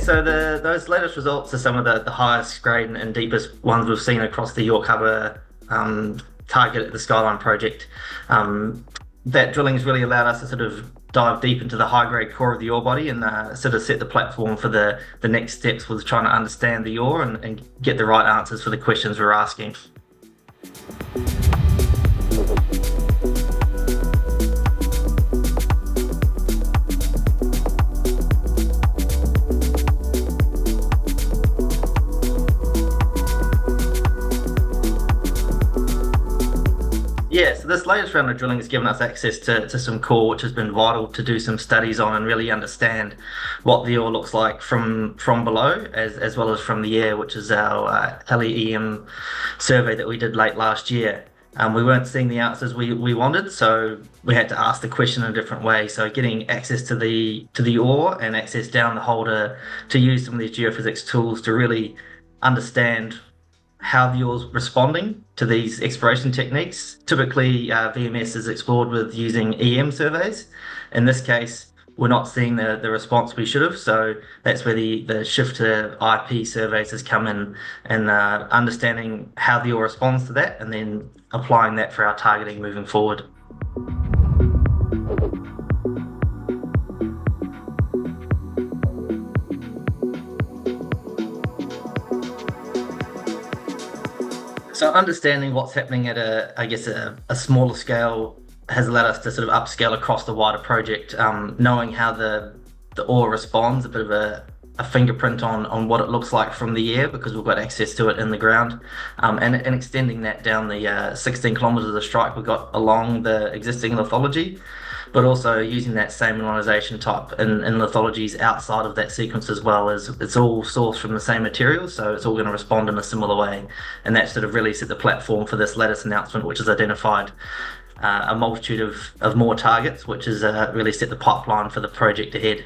So those latest results are some of the highest grade and deepest ones we've seen across the York Harbour target at the Skyline project. That drilling's really allowed us to sort of dive deep into the high grade core of the ore body and sort of set the platform for the next steps with trying to understand the ore and get the right answers for the questions we're asking. Yeah, so this latest round of drilling has given us access to some core, which has been vital to do some studies on and really understand what the ore looks like from below, as well as from the air, which is our LEEM survey that we did late last year. We weren't seeing the answers we wanted, so we had to ask the question in a different way. So getting access to the ore and access down the holder to use some of these geophysics tools to really understand how the ore's responding to these exploration techniques. Typically, VMS is explored with using EM surveys. In this case, we're not seeing the response we should have, so that's where the shift to IP surveys has come in, and understanding how the ore responds to that, and then applying that for our targeting moving forward. So understanding what's happening at a smaller scale has allowed us to sort of upscale across the wider project, knowing how the ore responds, a bit of a fingerprint on what it looks like from the air because we've got access to it in the ground, and extending that down the 16 kilometres of strike we've got along the existing lithology, but also using that same mineralization type in lithologies outside of that sequence as well. As it's all sourced from the same material, so it's all going to respond in a similar way, and that sort of really set the platform for this latest announcement, which has identified a multitude of more targets, which has really set the pipeline for the project ahead.